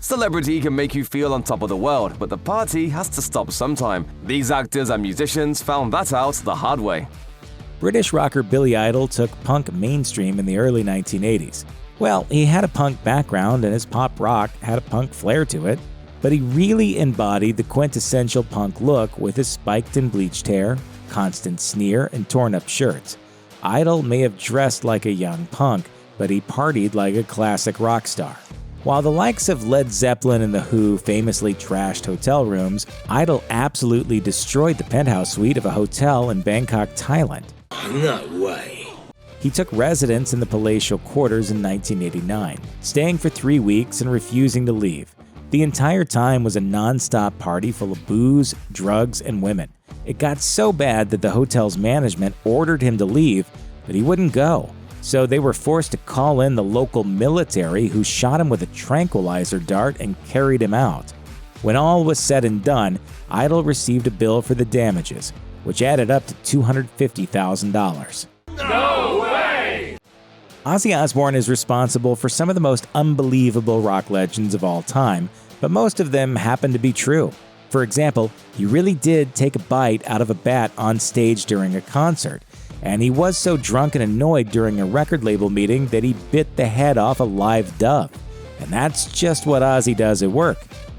Celebrity can make you feel on top of the world, but the party has to stop sometime. These actors and musicians found that out the hard way. British rocker Billy Idol took punk mainstream in the early 1980s. Well, he had a punk background and his pop rock had a punk flair to it, but he really embodied the quintessential punk look with his spiked and bleached hair, constant sneer, and torn-up shirts. Idol may have dressed like a young punk, but he partied like a classic rock star. While the likes of Led Zeppelin and The Who famously trashed hotel rooms, Idol absolutely destroyed the penthouse suite of a hotel in Bangkok, Thailand. No way. He took residence in the palatial quarters in 1989, staying for 3 weeks and refusing to leave. The entire time was a non-stop party full of booze, drugs, and women. It got so bad that the hotel's management ordered him to leave, but he wouldn't go. So they were forced to call in the local military, who shot him with a tranquilizer dart and carried him out. When all was said and done, Idol received a bill for the damages, which added up to $250,000. No way! Ozzy Osbourne is responsible for some of the most unbelievable rock legends of all time, but most of them happen to be true. For example, he really did take a bite out of a bat on stage during a concert, and he was so drunk and annoyed during a record label meeting that he bit the head off a live dove. And that's just what Ozzy does at work.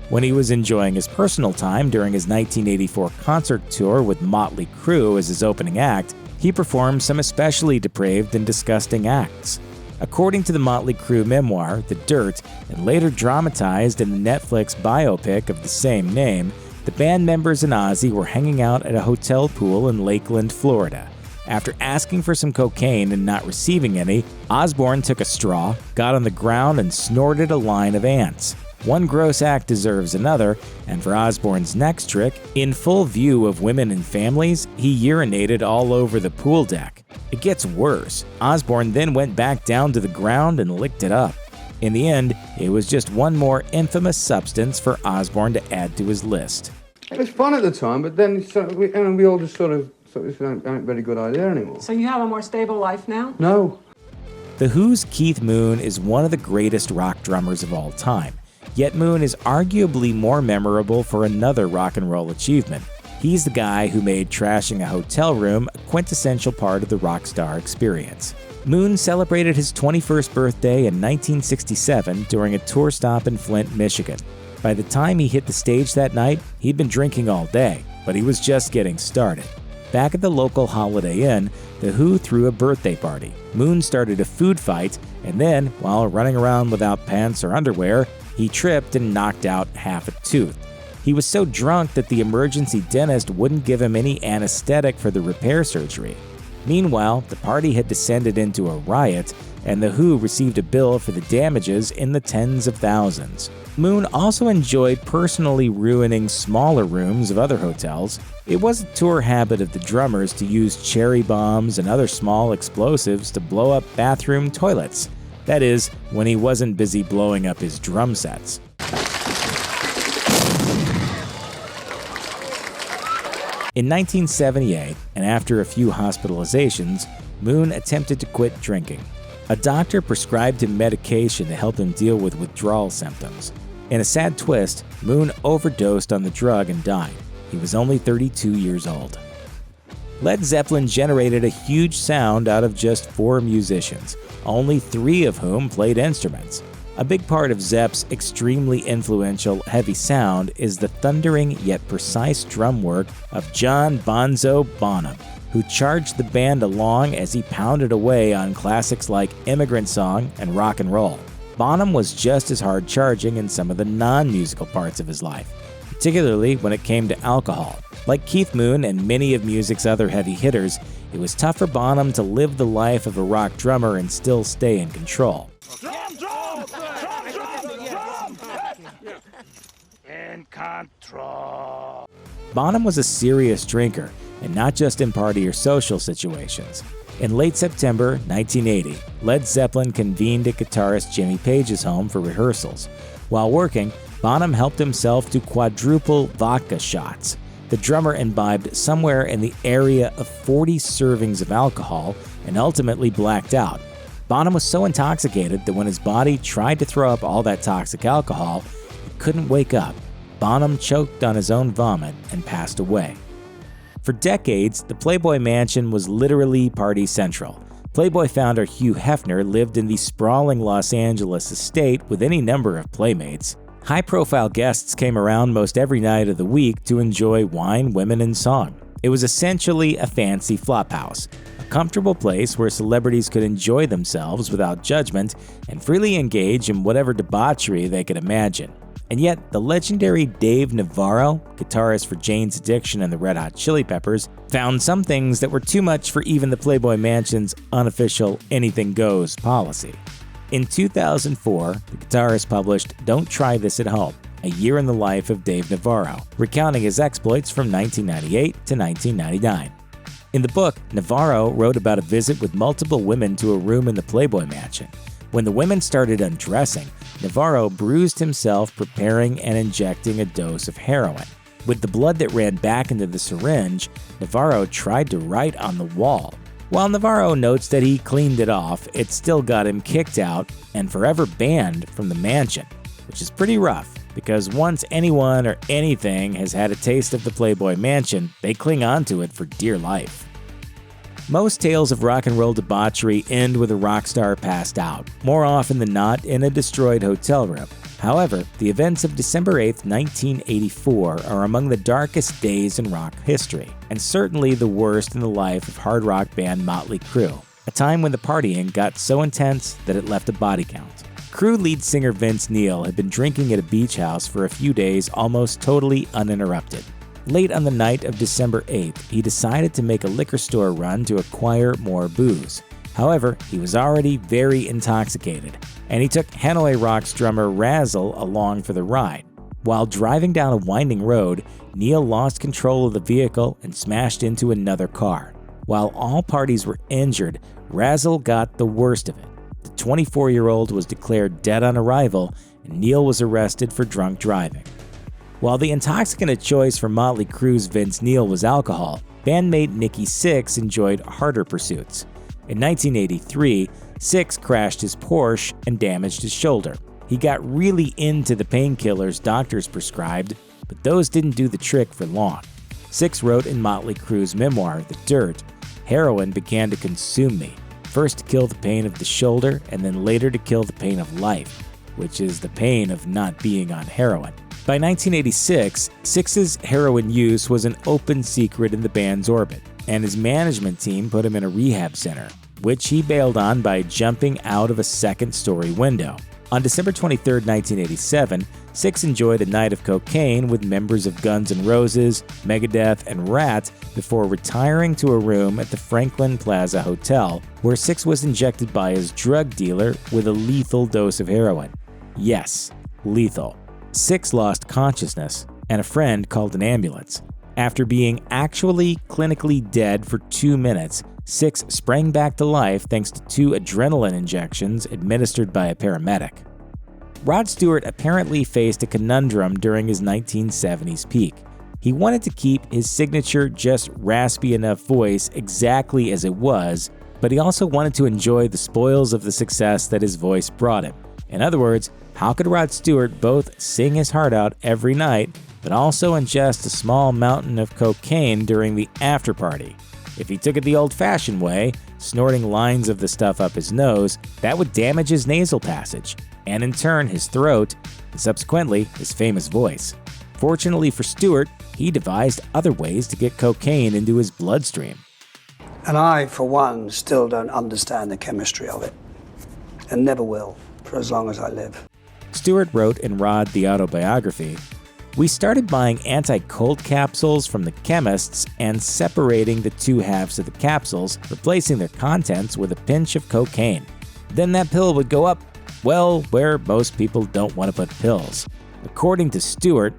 When he was enjoying his personal time during his 1984 concert tour with Motley Crue as his opening act, he performed some especially depraved and disgusting acts. According to the Motley Crue memoir, The Dirt, and later dramatized in the Netflix biopic of the same name, the band members and Ozzy were hanging out at a hotel pool in Lakeland, Florida. After asking for some cocaine and not receiving any, Osbourne took a straw, got on the ground, and snorted a line of ants. One gross act deserves another, and for Osbourne's next trick, in full view of women and families, he urinated all over the pool deck. It gets worse. Osbourne then went back down to the ground and licked it up. In the end, it was just one more infamous substance for Osbourne to add to his list. It was fun at the time, but then we all just sort of... So it's not a very good idea anymore. So you have a more stable life now? No. The Who's Keith Moon is one of the greatest rock drummers of all time, yet Moon is arguably more memorable for another rock and roll achievement. He's the guy who made trashing a hotel room a quintessential part of the rock star experience. Moon celebrated his 21st birthday in 1967 during a tour stop in Flint, Michigan. By the time he hit the stage that night, he'd been drinking all day, but he was just getting started. Back at the local Holiday Inn, The Who threw a birthday party. Moon started a food fight, and then, while running around without pants or underwear, he tripped and knocked out half a tooth. He was so drunk that the emergency dentist wouldn't give him any anesthetic for the repair surgery. Meanwhile, the party had descended into a riot, and The Who received a bill for the damages in the tens of thousands. Moon also enjoyed personally ruining smaller rooms of other hotels. It was a tour habit of the drummers to use cherry bombs and other small explosives to blow up bathroom toilets. That is, when he wasn't busy blowing up his drum sets. In 1978, and after a few hospitalizations, Moon attempted to quit drinking. A doctor prescribed him medication to help him deal with withdrawal symptoms. In a sad twist, Moon overdosed on the drug and died. He was only 32 years old. Led Zeppelin generated a huge sound out of just 4 musicians, only 3 of whom played instruments. A big part of Zepp's extremely influential heavy sound is the thundering yet precise drum work of John Bonzo Bonham, who charged the band along as he pounded away on classics like Immigrant Song and Rock and Roll. Bonham was just as hard charging in some of the non-musical parts of his life, particularly when it came to alcohol. Like Keith Moon and many of music's other heavy hitters, it was tough for Bonham to live the life of a rock drummer and still stay in control. In control. Bonham was a serious drinker, and not just in party or social situations. In late September 1980, Led Zeppelin convened at guitarist Jimmy Page's home for rehearsals. While working, Bonham helped himself to quadruple vodka shots. The drummer imbibed somewhere in the area of 40 servings of alcohol and ultimately blacked out. Bonham was so intoxicated that when his body tried to throw up all that toxic alcohol, couldn't wake up. Bonham choked on his own vomit and passed away. For decades, the Playboy Mansion was literally party central. Playboy founder Hugh Hefner lived in the sprawling Los Angeles estate with any number of playmates. High-profile guests came around most every night of the week to enjoy wine, women, and song. It was essentially a fancy flophouse, a comfortable place where celebrities could enjoy themselves without judgment and freely engage in whatever debauchery they could imagine. And yet, the legendary Dave Navarro, guitarist for Jane's Addiction and the Red Hot Chili Peppers, found some things that were too much for even the Playboy Mansion's unofficial anything goes policy. In 2004, the guitarist published Don't Try This at Home, a year in the life of Dave Navarro, recounting his exploits from 1998 to 1999. In the book, Navarro wrote about a visit with multiple women to a room in the Playboy Mansion. When the women started undressing, Navarro bruised himself preparing and injecting a dose of heroin. With the blood that ran back into the syringe, Navarro tried to write on the wall. While Navarro notes that he cleaned it off, it still got him kicked out and forever banned from the mansion, which is pretty rough because once anyone or anything has had a taste of the Playboy Mansion, they cling on to it for dear life. Most tales of rock and roll debauchery end with a rock star passed out, more often than not in a destroyed hotel room. However, the events of December 8, 1984 are among the darkest days in rock history, and certainly the worst in the life of hard rock band Motley Crue, a time when the partying got so intense that it left a body count. Crue lead singer Vince Neil had been drinking at a beach house for a few days almost totally uninterrupted. Late on the night of December 8th, he decided to make a liquor store run to acquire more booze. However, he was already very intoxicated, and he took Hanoi Rocks drummer Razzle along for the ride. While driving down a winding road, Neil lost control of the vehicle and smashed into another car. While all parties were injured, Razzle got the worst of it. The 24-year-old was declared dead on arrival, and Neil was arrested for drunk driving. While the intoxicant of choice for Motley Crue's Vince Neil was alcohol, bandmate Nikki Sixx enjoyed harder pursuits. In 1983, Sixx crashed his Porsche and damaged his shoulder. He got really into the painkillers doctors prescribed, but those didn't do the trick for long. Sixx wrote in Motley Crue's memoir, The Dirt, "Heroin began to consume me, first to kill the pain of the shoulder and then later to kill the pain of life, which is the pain of not being on heroin." By 1986, Sixx's heroin use was an open secret in the band's orbit, and his management team put him in a rehab center, which he bailed on by jumping out of a second-story window. On December 23, 1987, Sixx enjoyed a night of cocaine with members of Guns N' Roses, Megadeth, and Rat before retiring to a room at the Franklin Plaza Hotel, where Sixx was injected by his drug dealer with a lethal dose of heroin. Yes, lethal. Sixx lost consciousness, and a friend called an ambulance. After being actually clinically dead for 2 minutes, Sixx sprang back to life thanks to 2 adrenaline injections administered by a paramedic. Rod Stewart apparently faced a conundrum during his 1970s peak. He wanted to keep his signature just raspy enough voice exactly as it was, but he also wanted to enjoy the spoils of the success that his voice brought him. In other words, how could Rod Stewart both sing his heart out every night, but also ingest a small mountain of cocaine during the after-party? If he took it the old-fashioned way, snorting lines of the stuff up his nose, that would damage his nasal passage, and in turn his throat, and subsequently his famous voice. Fortunately for Stewart, he devised other ways to get cocaine into his bloodstream. And I, for one, still don't understand the chemistry of it, and never will, for as long as I live. Stewart wrote in Rod the Autobiography, "We started buying anti-cold capsules from the chemists and separating the 2 halves of the capsules, replacing their contents with a pinch of cocaine. Then that pill would go up, well, where most people don't want to put pills. According to Stewart,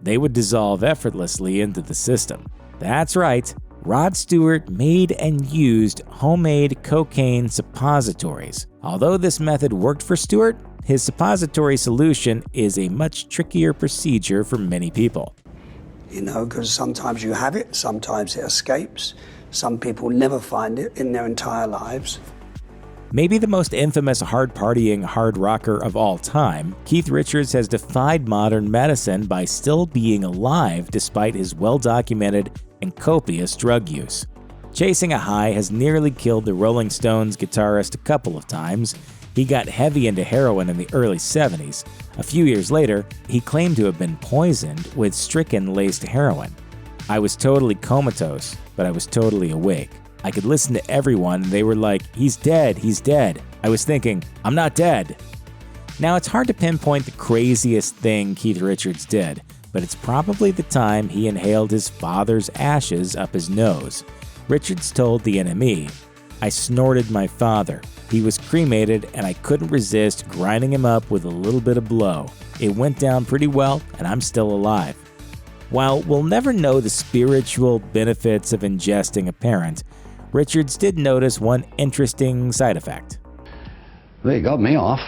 they would dissolve effortlessly into the system." That's right, Rod Stewart made and used homemade cocaine suppositories. Although this method worked for Stewart, his suppository solution is a much trickier procedure for many people. You know, because sometimes you have it, sometimes it escapes. Some people never find it in their entire lives. Maybe the most infamous hard-partying hard rocker of all time, Keith Richards has defied modern medicine by still being alive despite his well-documented and copious drug use. Chasing a high has nearly killed the Rolling Stones guitarist a couple of times. He got heavy into heroin in the early 70s. A few years later, he claimed to have been poisoned with strychnine-laced heroin. I was totally comatose, but I was totally awake. I could listen to everyone, and they were like, "He's dead, he's dead." I was thinking, "I'm not dead." Now, it's hard to pinpoint the craziest thing Keith Richards did, but it's probably the time he inhaled his father's ashes up his nose. Richards told the NME, "I snorted my father. He was cremated, and I couldn't resist grinding him up with a little bit of blow. It went down pretty well, and I'm still alive." While we'll never know the spiritual benefits of ingesting a parent, Richards did notice one interesting side effect. They got me off.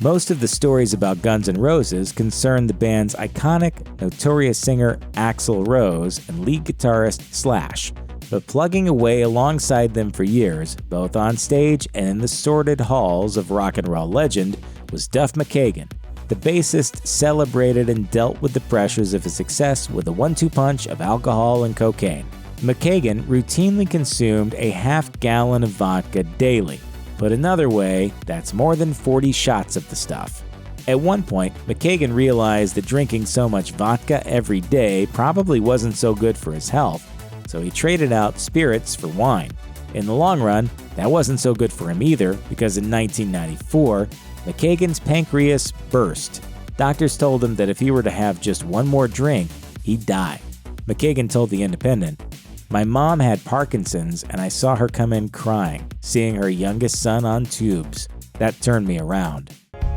Most of the stories about Guns N' Roses concern the band's iconic, notorious singer Axl Rose and lead guitarist Slash. But plugging away alongside them for years, both on stage and in the sordid halls of rock and roll legend, was Duff McKagan. The bassist celebrated and dealt with the pressures of his success with a 1-2 punch of alcohol and cocaine. McKagan routinely consumed a half-gallon of vodka daily. Put another way, that's more than 40 shots of the stuff. At one point, McKagan realized that drinking so much vodka every day probably wasn't so good for his health, so he traded out spirits for wine. In the long run, that wasn't so good for him either, because in 1994, McKagan's pancreas burst. Doctors told him that if he were to have just one more drink, he'd die. McKagan told The Independent, "My mom had Parkinson's and I saw her come in crying, seeing her youngest son on tubes. That turned me around."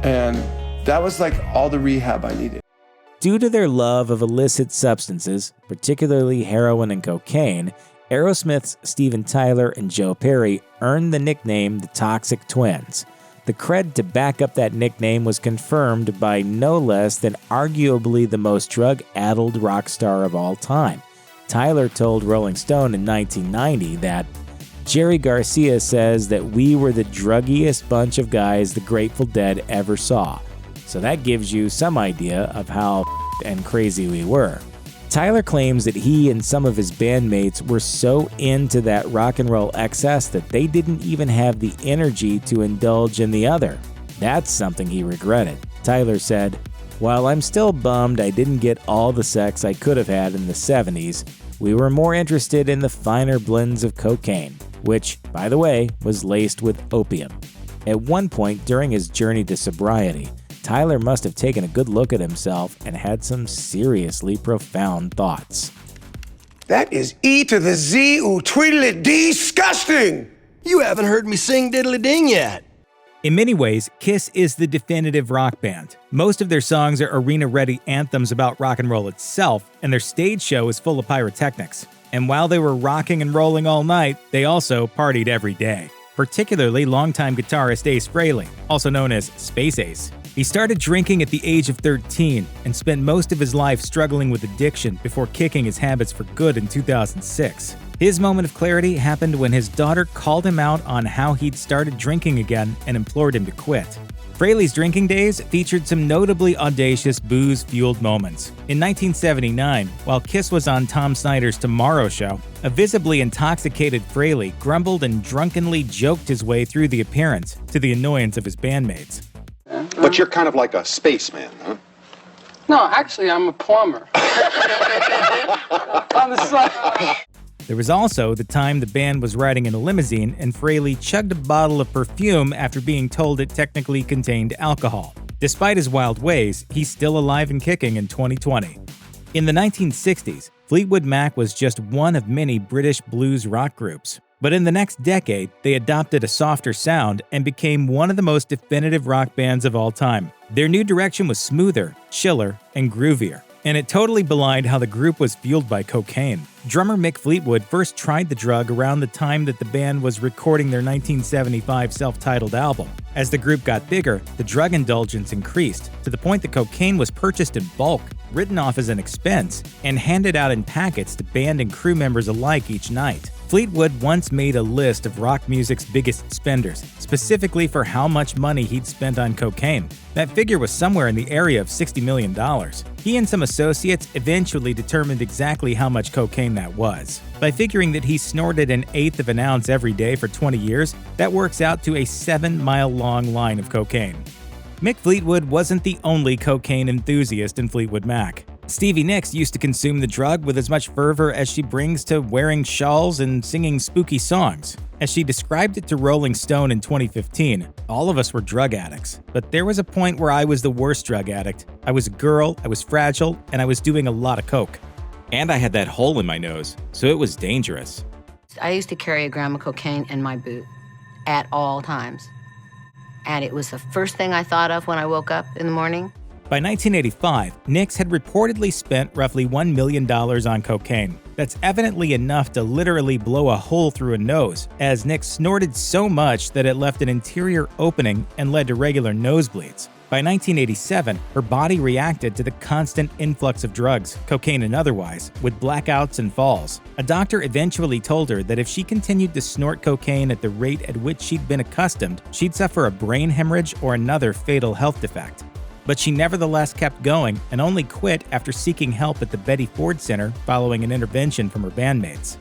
And that was like all the rehab I needed. Due to their love of illicit substances, particularly heroin and cocaine, Aerosmith's Steven Tyler and Joe Perry earned the nickname the Toxic Twins. The cred to back up that nickname was confirmed by no less than arguably the most drug-addled rock star of all time. Tyler told Rolling Stone in 1990 that, "Jerry Garcia says that we were the druggiest bunch of guys the Grateful Dead ever saw." So that gives you some idea of how and crazy we were. Tyler claims that he and some of his bandmates were so into that rock and roll excess that they didn't even have the energy to indulge in the other. That's something he regretted. Tyler said, "While I'm still bummed I didn't get all the sex I could have had in the 70s, we were more interested in the finer blends of cocaine," which, by the way, was laced with opium. At one point during his journey to sobriety, Tyler must have taken a good look at himself and had some seriously profound thoughts. That is E to the Z oo tweedly disgusting! You haven't heard me sing Diddly Ding yet. In many ways, Kiss is the definitive rock band. Most of their songs are arena-ready anthems about rock and roll itself, and their stage show is full of pyrotechnics. And while they were rocking and rolling all night, they also partied every day. Particularly longtime guitarist Ace Frehley, also known as Space Ace. He started drinking at the age of 13 and spent most of his life struggling with addiction before kicking his habits for good in 2006. His moment of clarity happened when his daughter called him out on how he'd started drinking again and implored him to quit. Frehley's drinking days featured some notably audacious booze-fueled moments. In 1979, while Kiss was on Tom Snyder's Tomorrow Show, a visibly intoxicated Frehley grumbled and drunkenly joked his way through the appearance, to the annoyance of his bandmates. But you're kind of like a spaceman, huh? No, actually, I'm a plumber. On the side. There was also the time the band was riding in a limousine and Frehley chugged a bottle of perfume after being told it technically contained alcohol. Despite his wild ways, he's still alive and kicking in 2020. In the 1960s, Fleetwood Mac was just one of many British blues rock groups. But in the next decade, they adopted a softer sound and became one of the most definitive rock bands of all time. Their new direction was smoother, chiller, and groovier. And it totally belied how the group was fueled by cocaine. Drummer Mick Fleetwood first tried the drug around the time that the band was recording their 1975 self-titled album. As the group got bigger, the drug indulgence increased, to the point that cocaine was purchased in bulk, written off as an expense, and handed out in packets to band and crew members alike each night. Fleetwood once made a list of rock music's biggest spenders, specifically for how much money he'd spent on cocaine. That figure was somewhere in the area of $60 million. He and some associates eventually determined exactly how much cocaine that was. By figuring that he snorted 1/8 of an ounce every day for 20 years, that works out to a 7-mile-long line of cocaine. Mick Fleetwood wasn't the only cocaine enthusiast in Fleetwood Mac. Stevie Nicks used to consume the drug with as much fervor as she brings to wearing shawls and singing spooky songs. As she described it to Rolling Stone in 2015, all of us were drug addicts. But there was a point where I was the worst drug addict. I was a girl, I was fragile, and I was doing a lot of coke. And I had that hole in my nose, so it was dangerous. I used to carry a gram of cocaine in my boot at all times. And it was the first thing I thought of when I woke up in the morning. By 1985, Nicks had reportedly spent roughly $1 million on cocaine. That's evidently enough to literally blow a hole through a nose, as Nicks snorted so much that it left an interior opening and led to regular nosebleeds. By 1987, her body reacted to the constant influx of drugs, cocaine and otherwise, with blackouts and falls. A doctor eventually told her that if she continued to snort cocaine at the rate at which she'd been accustomed, she'd suffer a brain hemorrhage or another fatal health defect. But she nevertheless kept going and only quit after seeking help at the Betty Ford Center following an intervention from her bandmates.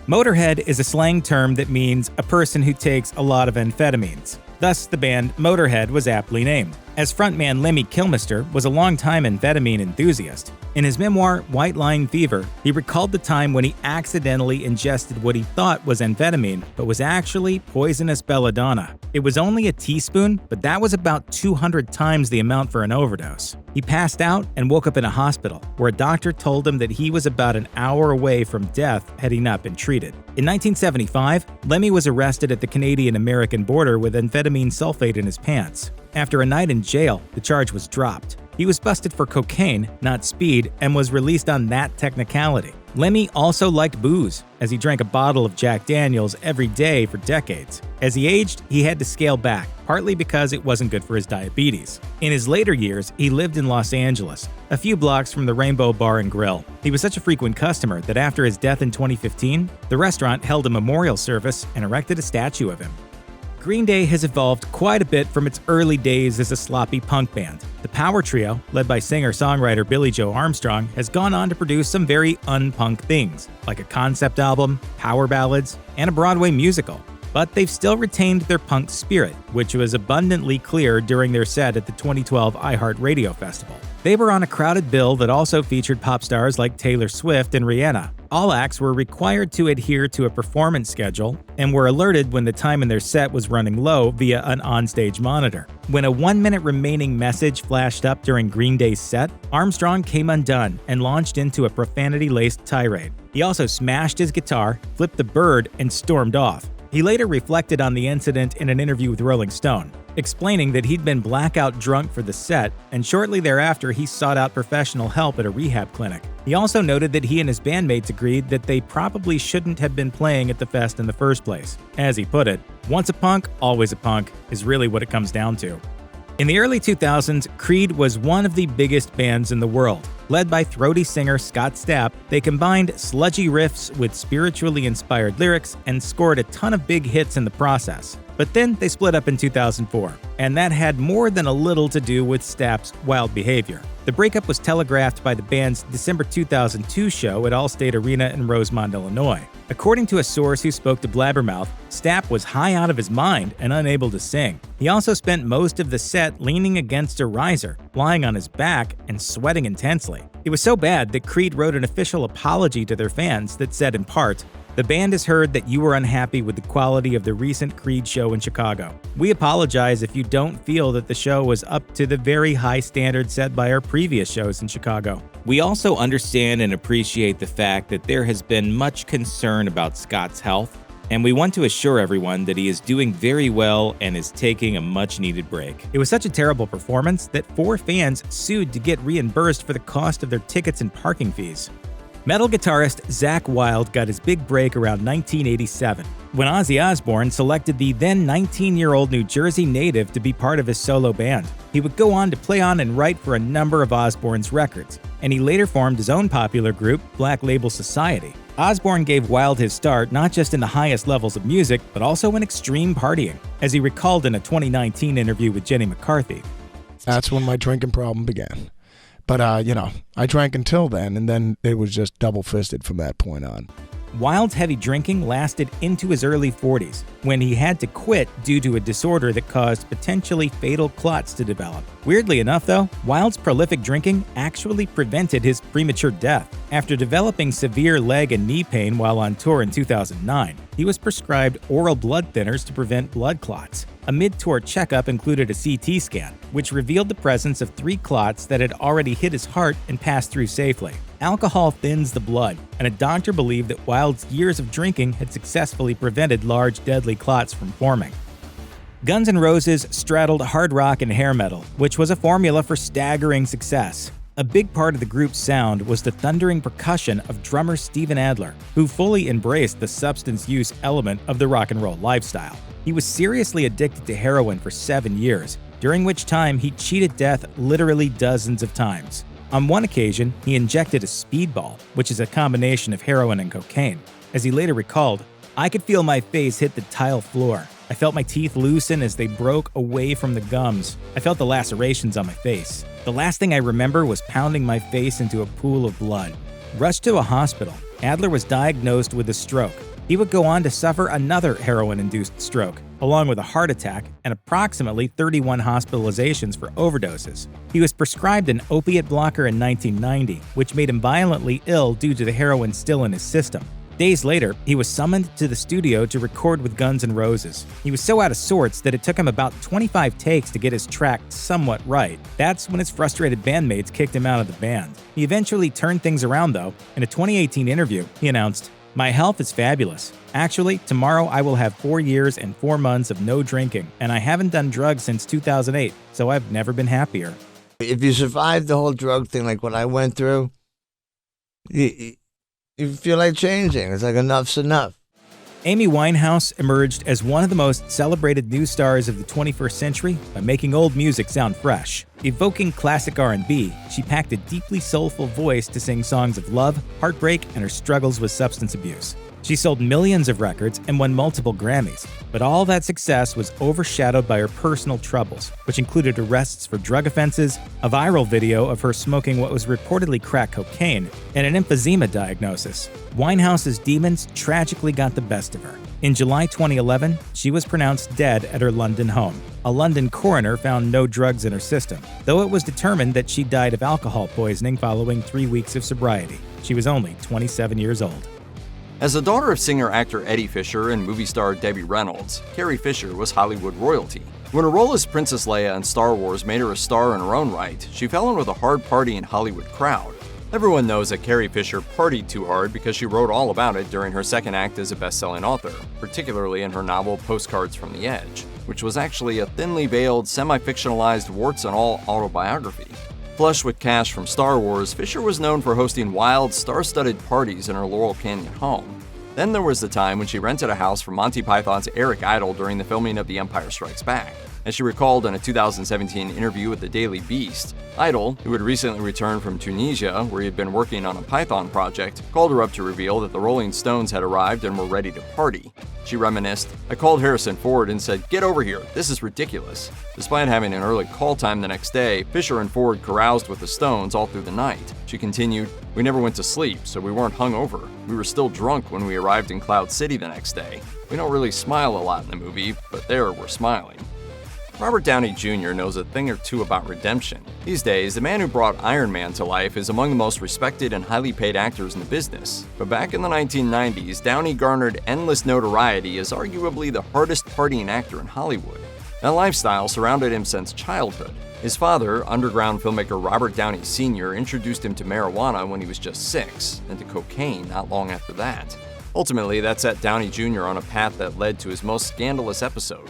Motorhead is a slang term that means a person who takes a lot of amphetamines. Thus, the band Motorhead was aptly named, as frontman Lemmy Kilmister was a longtime amphetamine enthusiast. In his memoir, White Line Fever, he recalled the time when he accidentally ingested what he thought was amphetamine, but was actually poisonous belladonna. It was only a teaspoon, but that was about 200 times the amount for an overdose. He passed out and woke up in a hospital, where a doctor told him that he was about an hour away from death had he not been treated. In 1975, Lemmy was arrested at the Canadian-American border with amphetamine sulfate in his pants. After a night in jail, the charge was dropped. He was busted for cocaine, not speed, and was released on that technicality. Lemmy also liked booze, as he drank a bottle of Jack Daniels every day for decades. As he aged, he had to scale back, partly because it wasn't good for his diabetes. In his later years, he lived in Los Angeles, a few blocks from the Rainbow Bar and Grill. He was such a frequent customer that after his death in 2015, the restaurant held a memorial service and erected a statue of him. Green Day has evolved quite a bit from its early days as a sloppy punk band. The power trio, led by singer-songwriter Billy Joe Armstrong, has gone on to produce some very unpunk things, like a concept album, power ballads, and a Broadway musical. But they've still retained their punk spirit, which was abundantly clear during their set at the 2012 iHeartRadio Festival. They were on a crowded bill that also featured pop stars like Taylor Swift and Rihanna. All acts were required to adhere to a performance schedule and were alerted when the time in their set was running low via an onstage monitor. When a 1-minute remaining message flashed up during Green Day's set, Armstrong came undone and launched into a profanity-laced tirade. He also smashed his guitar, flipped the bird, and stormed off. He later reflected on the incident in an interview with Rolling Stone, explaining that he'd been blackout drunk for the set, and shortly thereafter he sought out professional help at a rehab clinic. He also noted that he and his bandmates agreed that they probably shouldn't have been playing at the fest in the first place. As he put it, once a punk, always a punk, is really what it comes down to. In the early 2000s, Creed was one of the biggest bands in the world. Led by throaty singer Scott Stapp, they combined sludgy riffs with spiritually inspired lyrics and scored a ton of big hits in the process. But then they split up in 2004, and that had more than a little to do with Stapp's wild behavior. The breakup was telegraphed by the band's December 2002 show at Allstate Arena in Rosemont, Illinois. According to a source who spoke to Blabbermouth, Stapp was high out of his mind and unable to sing. He also spent most of the set leaning against a riser, lying on his back, and sweating intensely. It was so bad that Creed wrote an official apology to their fans that said in part, "The band has heard that you were unhappy with the quality of the recent Creed show in Chicago. We apologize if you don't feel that the show was up to the very high standards set by our previous shows in Chicago. We also understand and appreciate the fact that there has been much concern about Scott's health, and we want to assure everyone that he is doing very well and is taking a much-needed break." It was such a terrible performance that 4 fans sued to get reimbursed for the cost of their tickets and parking fees. Metal guitarist Zakk Wylde got his big break around 1987, when Ozzy Osbourne selected the then 19-year-old New Jersey native to be part of his solo band. He would go on to play on and write for a number of Osbourne's records, and he later formed his own popular group, Black Label Society. Osbourne gave Wilde his start not just in the highest levels of music, but also in extreme partying, as he recalled in a 2019 interview with Jenny McCarthy. That's when my drinking problem began. But, I drank until then, and then it was just double-fisted from that point on. Wilde's heavy drinking lasted into his early 40s, when he had to quit due to a disorder that caused potentially fatal clots to develop. Weirdly enough, though, Wilde's prolific drinking actually prevented his premature death. After developing severe leg and knee pain while on tour in 2009, he was prescribed oral blood thinners to prevent blood clots. A mid-tour checkup included a CT scan, which revealed the presence of 3 clots that had already hit his heart and passed through safely. Alcohol thins the blood, and a doctor believed that Wilde's years of drinking had successfully prevented large, deadly clots from forming. Guns N' Roses straddled hard rock and hair metal, which was a formula for staggering success. A big part of the group's sound was the thundering percussion of drummer Steven Adler, who fully embraced the substance use element of the rock and roll lifestyle. He was seriously addicted to heroin for 7 years, during which time he cheated death literally dozens of times. On one occasion, he injected a speedball, which is a combination of heroin and cocaine. As he later recalled, "I could feel my face hit the tile floor. I felt my teeth loosen as they broke away from the gums. I felt the lacerations on my face. The last thing I remember was pounding my face into a pool of blood." Rushed to a hospital, Adler was diagnosed with a stroke. He would go on to suffer another heroin-induced stroke, along with a heart attack and approximately 31 hospitalizations for overdoses. He was prescribed an opiate blocker in 1990, which made him violently ill due to the heroin still in his system. Days later, he was summoned to the studio to record with Guns N' Roses. He was so out of sorts that it took him about 25 takes to get his track somewhat right. That's when his frustrated bandmates kicked him out of the band. He eventually turned things around, though. In a 2018 interview, he announced, "My health is fabulous. Actually, tomorrow I will have 4 years and 4 months of no drinking, and I haven't done drugs since 2008, so I've never been happier." If you survive the whole drug thing like what I went through, you feel like changing. It's like enough's enough. Amy Winehouse emerged as one of the most celebrated new stars of the 21st century by making old music sound fresh. Evoking classic R&B, she packed a deeply soulful voice to sing songs of love, heartbreak, and her struggles with substance abuse. She sold millions of records and won multiple Grammys, but all that success was overshadowed by her personal troubles, which included arrests for drug offenses, a viral video of her smoking what was reportedly crack cocaine, and an emphysema diagnosis. Winehouse's demons tragically got the best of her. In July 2011, she was pronounced dead at her London home. A London coroner found no drugs in her system, though it was determined that she died of alcohol poisoning following 3 weeks of sobriety. She was only 27 years old. As the daughter of singer-actor Eddie Fisher and movie star Debbie Reynolds, Carrie Fisher was Hollywood royalty. When her role as Princess Leia in Star Wars made her a star in her own right, she fell in with a hard party in Hollywood crowd. Everyone knows that Carrie Fisher partied too hard because she wrote all about it during her second act as a best-selling author, particularly in her novel Postcards from the Edge, which was actually a thinly veiled, semi-fictionalized, warts-and-all autobiography. Flush with cash from Star Wars, Fisher was known for hosting wild, star-studded parties in her Laurel Canyon home. Then there was the time when she rented a house from Monty Python's Eric Idle during the filming of The Empire Strikes Back. As she recalled in a 2017 interview with the Daily Beast, Idle, who had recently returned from Tunisia, where he had been working on a Python project, called her up to reveal that the Rolling Stones had arrived and were ready to party. She reminisced, "I called Harrison Ford and said, 'Get over here, this is ridiculous.'" Despite having an early call time the next day, Fisher and Ford caroused with the Stones all through the night. She continued, "We never went to sleep, so we weren't hungover. We were still drunk when we arrived in Cloud City the next day. We don't really smile a lot in the movie, but there we're smiling." Robert Downey Jr. knows a thing or two about redemption. These days, the man who brought Iron Man to life is among the most respected and highly paid actors in the business. But back in the 1990s, Downey garnered endless notoriety as arguably the hardest partying actor in Hollywood. That lifestyle surrounded him since childhood. His father, underground filmmaker Robert Downey Sr., introduced him to marijuana when he was just 6, and to cocaine not long after that. Ultimately, that set Downey Jr. on a path that led to his most scandalous episode,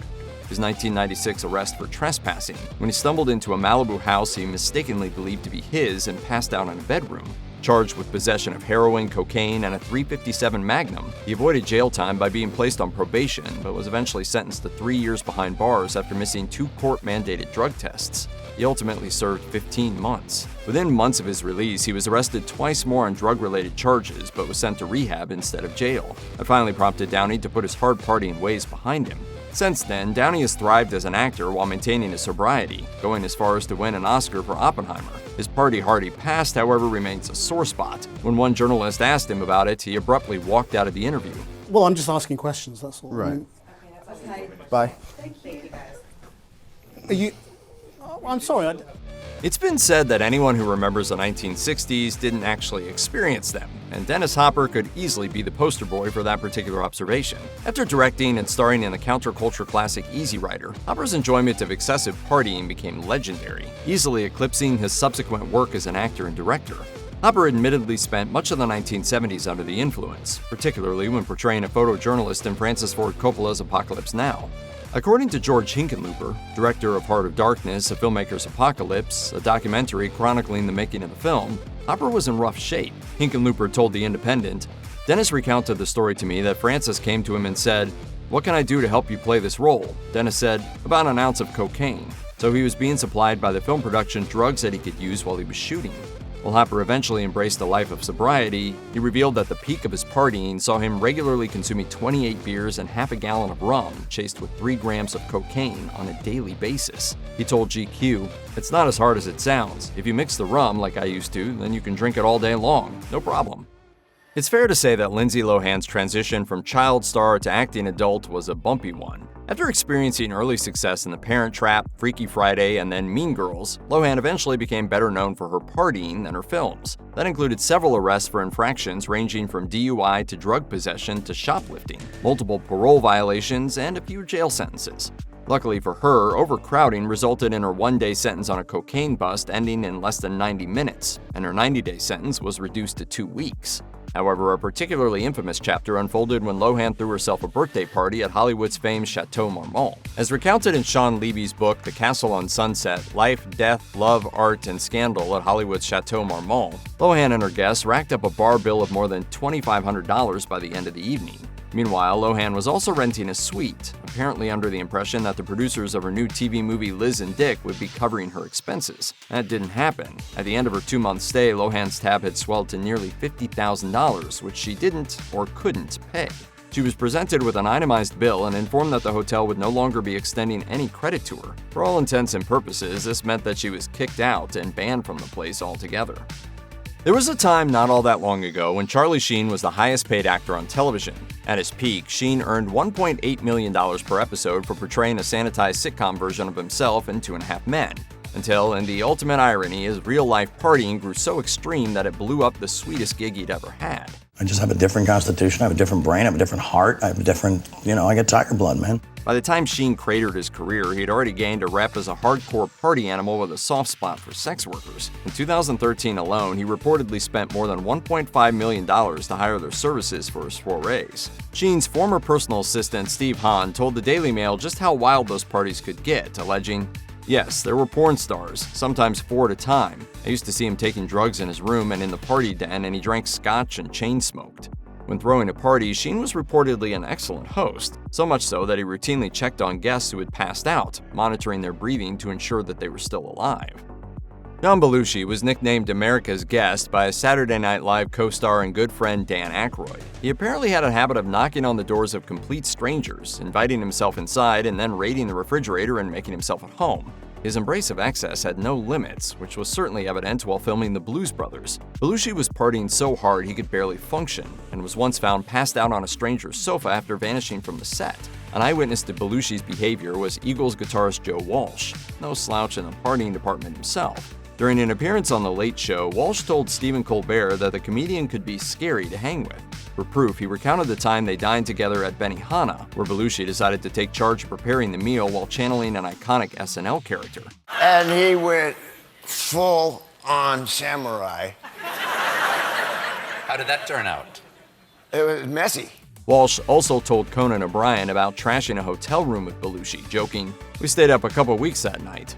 his 1996 arrest for trespassing, when he stumbled into a Malibu house he mistakenly believed to be his and passed out in a bedroom. Charged with possession of heroin, cocaine, and a .357 Magnum, he avoided jail time by being placed on probation, but was eventually sentenced to 3 years behind bars after missing 2 court-mandated drug tests. He ultimately served 15 months. Within months of his release, he was arrested twice more on drug-related charges, but was sent to rehab instead of jail. It finally prompted Downey to put his hard partying ways behind him. Since then, Downey has thrived as an actor while maintaining his sobriety, going as far as to win an Oscar for Oppenheimer. His party-hardy past, however, remains a sore spot. When one journalist asked him about it, he abruptly walked out of the interview. Well, I'm just asking questions, that's all. Right. Okay. Bye. Thank you, guys. Are you... Oh, I'm sorry, It's been said that anyone who remembers the 1960s didn't actually experience them, and Dennis Hopper could easily be the poster boy for that particular observation. After directing and starring in the counterculture classic Easy Rider, Hopper's enjoyment of excessive partying became legendary, easily eclipsing his subsequent work as an actor and director. Hopper admittedly spent much of the 1970s under the influence, particularly when portraying a photojournalist in Francis Ford Coppola's Apocalypse Now. According to George Hinkenlooper, director of Heart of Darkness, a filmmaker's Apocalypse, a documentary chronicling the making of the film, Hopper was in rough shape. Hinkenlooper told The Independent, "Dennis recounted the story to me that Francis came to him and said, 'What can I do to help you play this role?' Dennis said, 'About an ounce of cocaine.' So he was being supplied by the film production drugs that he could use while he was shooting." While Hopper eventually embraced a life of sobriety, he revealed that the peak of his partying saw him regularly consuming 28 beers and half a gallon of rum, chased with 3 grams of cocaine on a daily basis. He told GQ, "It's not as hard as it sounds. If you mix the rum like I used to, then you can drink it all day long. No problem." It's fair to say that Lindsay Lohan's transition from child star to acting adult was a bumpy one. After experiencing early success in The Parent Trap, Freaky Friday, and then Mean Girls, Lohan eventually became better known for her partying than her films. That included several arrests for infractions ranging from DUI to drug possession to shoplifting, multiple parole violations, and a few jail sentences. Luckily for her, overcrowding resulted in her one-day sentence on a cocaine bust ending in less than 90 minutes, and her 90-day sentence was reduced to 2 weeks. However, a particularly infamous chapter unfolded when Lohan threw herself a birthday party at Hollywood's famed Chateau Marmont. As recounted in Sean Levy's book, The Castle on Sunset, Life, Death, Love, Art, and Scandal at Hollywood's Chateau Marmont, Lohan and her guests racked up a bar bill of more than $2,500 by the end of the evening. Meanwhile, Lohan was also renting a suite, apparently under the impression that the producers of her new TV movie Liz and Dick would be covering her expenses. That didn't happen. At the end of her 2-month stay, Lohan's tab had swelled to nearly $50,000, which she didn't or couldn't pay. She was presented with an itemized bill and informed that the hotel would no longer be extending any credit to her. For all intents and purposes, this meant that she was kicked out and banned from the place altogether. There was a time not all that long ago when Charlie Sheen was the highest paid actor on television. At his peak, Sheen earned $1.8 million per episode for portraying a sanitized sitcom version of himself in 2.5 Men. Until, in the ultimate irony, his real-life partying grew so extreme that it blew up the sweetest gig he'd ever had. I just have a different constitution, I have a different brain, I have a different heart, I have a different, I get tiger blood, man. By the time Sheen cratered his career, he had already gained a rep as a hardcore party animal with a soft spot for sex workers. In 2013 alone, he reportedly spent more than $1.5 million to hire their services for his forays. Sheen's former personal assistant, Steve Hahn, told the Daily Mail just how wild those parties could get, alleging, "Yes, there were porn stars, sometimes 4 at a time. I used to see him taking drugs in his room and in the party den, and he drank scotch and chain smoked." When throwing a party, Sheen was reportedly an excellent host, so much so that he routinely checked on guests who had passed out, monitoring their breathing to ensure that they were still alive. John Belushi was nicknamed America's Guest by his Saturday Night Live co-star and good friend Dan Aykroyd. He apparently had a habit of knocking on the doors of complete strangers, inviting himself inside, and then raiding the refrigerator and making himself at home. His embrace of excess had no limits, which was certainly evident while filming The Blues Brothers. Belushi was partying so hard he could barely function, and was once found passed out on a stranger's sofa after vanishing from the set. An eyewitness to Belushi's behavior was Eagles guitarist Joe Walsh, no slouch in the partying department himself. During an appearance on The Late Show, Walsh told Stephen Colbert that the comedian could be scary to hang with. For proof, he recounted the time they dined together at Benihana, where Belushi decided to take charge of preparing the meal while channeling an iconic SNL character. And he went full on samurai. How did that turn out? It was messy. Walsh also told Conan O'Brien about trashing a hotel room with Belushi, joking, "We stayed up a couple weeks that night."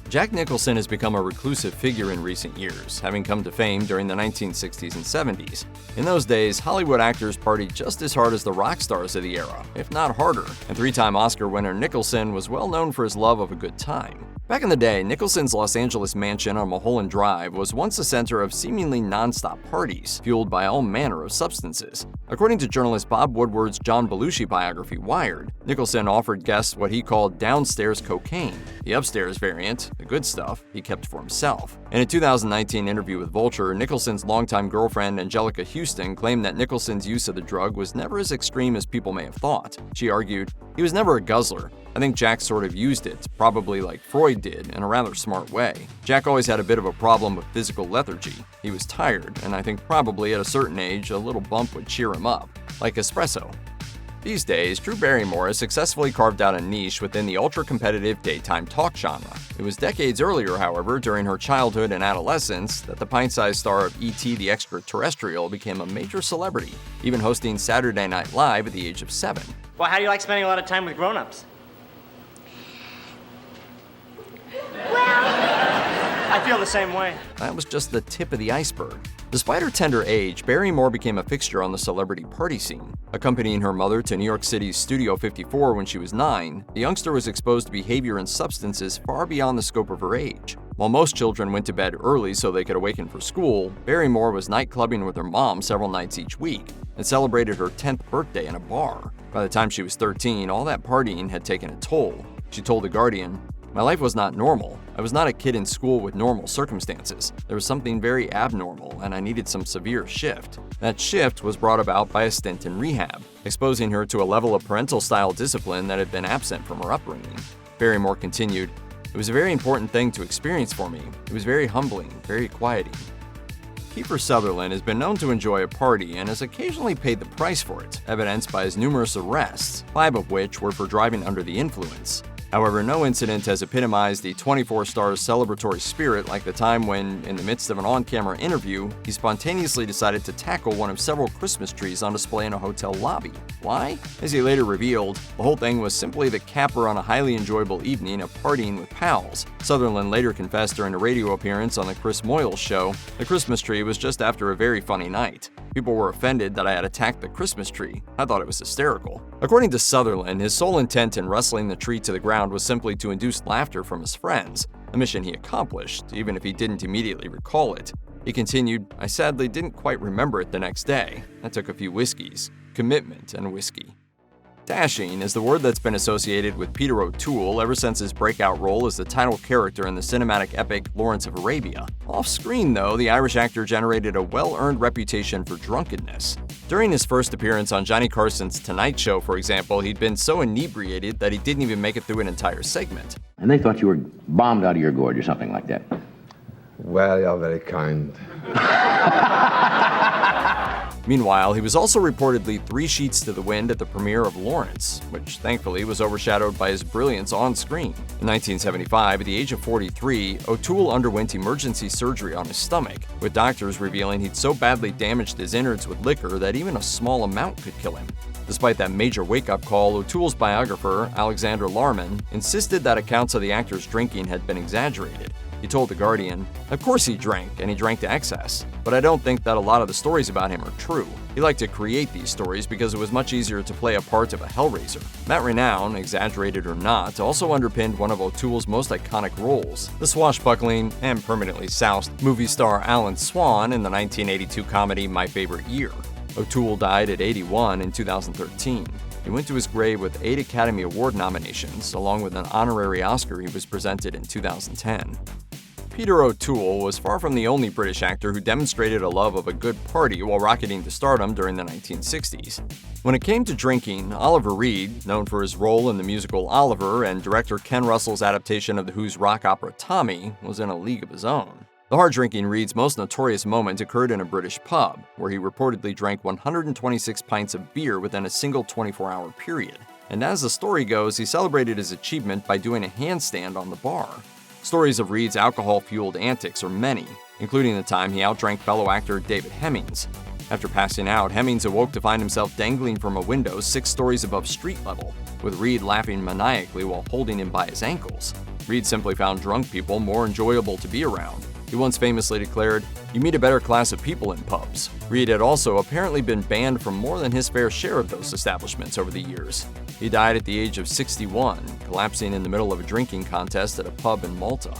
Jack Nicholson has become a reclusive figure in recent years, having come to fame during the 1960s and 70s. In those days, Hollywood actors partied just as hard as the rock stars of the era, if not harder, and three-time Oscar winner Nicholson was well known for his love of a good time. Back in the day, Nicholson's Los Angeles mansion on Mulholland Drive was once the center of seemingly non-stop parties, fueled by all manner of substances. According to journalist Bob Woodward's John Belushi biography Wired, Nicholson offered guests what he called downstairs cocaine. The upstairs variant, the good stuff, he kept for himself. In a 2019 interview with Vulture, Nicholson's longtime girlfriend Angelica Houston claimed that Nicholson's use of the drug was never as extreme as people may have thought. She argued, "He was never a guzzler. I think Jack sort of used it, probably like Freud did, in a rather smart way. Jack always had a bit of a problem with physical lethargy. He was tired, and I think probably at a certain age, a little bump would cheer him up, like espresso." These days, Drew Barrymore has successfully carved out a niche within the ultra-competitive daytime talk genre. It was decades earlier, however, during her childhood and adolescence, that the pint-sized star of E.T. the Extraterrestrial became a major celebrity, even hosting Saturday Night Live at the age of 7. Well, how do you like spending a lot of time with grown-ups? I feel the same way. That was just the tip of the iceberg. Despite her tender age, Barrymore became a fixture on the celebrity party scene. Accompanying her mother to New York City's Studio 54 when she was 9, the youngster was exposed to behavior and substances far beyond the scope of her age. While most children went to bed early so they could awaken for school, Barrymore was night clubbing with her mom several nights each week and celebrated her 10th birthday in a bar. By the time she was 13, all that partying had taken a toll. She told The Guardian, "My life was not normal. I was not a kid in school with normal circumstances. There was something very abnormal, and I needed some severe shift." That shift was brought about by a stint in rehab, exposing her to a level of parental-style discipline that had been absent from her upbringing. Barrymore continued, "It was a very important thing to experience for me. It was very humbling, very quieting." Kiefer Sutherland has been known to enjoy a party and has occasionally paid the price for it, evidenced by his numerous arrests, 5 of which were for driving under the influence. However, no incident has epitomized the 24 Stars celebratory spirit like the time when, in the midst of an on-camera interview, he spontaneously decided to tackle one of several Christmas trees on display in a hotel lobby. Why? As he later revealed, the whole thing was simply the capper on a highly enjoyable evening of partying with pals. Sutherland later confessed during a radio appearance on the Chris Moyles show, "The Christmas tree was just after a very funny night. People were offended that I had attacked the Christmas tree. I thought it was hysterical." According to Sutherland, his sole intent in wrestling the tree to the ground was simply to induce laughter from his friends, a mission he accomplished, even if he didn't immediately recall it. He continued, "I sadly didn't quite remember it the next day. That took a few whiskeys. Commitment and whiskey." Dashing is the word that's been associated with Peter O'Toole ever since his breakout role as the title character in the cinematic epic Lawrence of Arabia. Off-screen, though, the Irish actor generated a well-earned reputation for drunkenness. During his first appearance on Johnny Carson's Tonight Show, for example, he'd been so inebriated that he didn't even make it through an entire segment. And they thought you were bombed out of your gourd or something like that. Well, you're very kind. Meanwhile, he was also reportedly 3 sheets to the wind at the premiere of Lawrence, which thankfully was overshadowed by his brilliance on screen. In 1975, at the age of 43, O'Toole underwent emergency surgery on his stomach, with doctors revealing he'd so badly damaged his innards with liquor that even a small amount could kill him. Despite that major wake-up call, O'Toole's biographer, Alexander Larman, insisted that accounts of the actor's drinking had been exaggerated. He told The Guardian, "Of course he drank, and he drank to excess. But I don't think that a lot of the stories about him are true. He liked to create these stories because it was much easier to play a part of a hellraiser." That renown, exaggerated or not, also underpinned one of O'Toole's most iconic roles, the swashbuckling and permanently soused movie star Alan Swan in the 1982 comedy My Favorite Year. O'Toole died at 81 in 2013. He went to his grave with 8 Academy Award nominations, along with an honorary Oscar he was presented in 2010. Peter O'Toole was far from the only British actor who demonstrated a love of a good party while rocketing to stardom during the 1960s. When it came to drinking, Oliver Reed, known for his role in the musical Oliver and director Ken Russell's adaptation of The Who's rock opera Tommy, was in a league of his own. The hard-drinking Reed's most notorious moment occurred in a British pub, where he reportedly drank 126 pints of beer within a single 24-hour period. And as the story goes, he celebrated his achievement by doing a handstand on the bar. Stories of Reed's alcohol-fueled antics are many, including the time he outdrank fellow actor David Hemmings. After passing out, Hemmings awoke to find himself dangling from a window 6 stories above street level, with Reed laughing maniacally while holding him by his ankles. Reed simply found drunk people more enjoyable to be around. He once famously declared, "You meet a better class of people in pubs." Reed had also apparently been banned from more than his fair share of those establishments over the years. He died at the age of 61, collapsing in the middle of a drinking contest at a pub in Malta.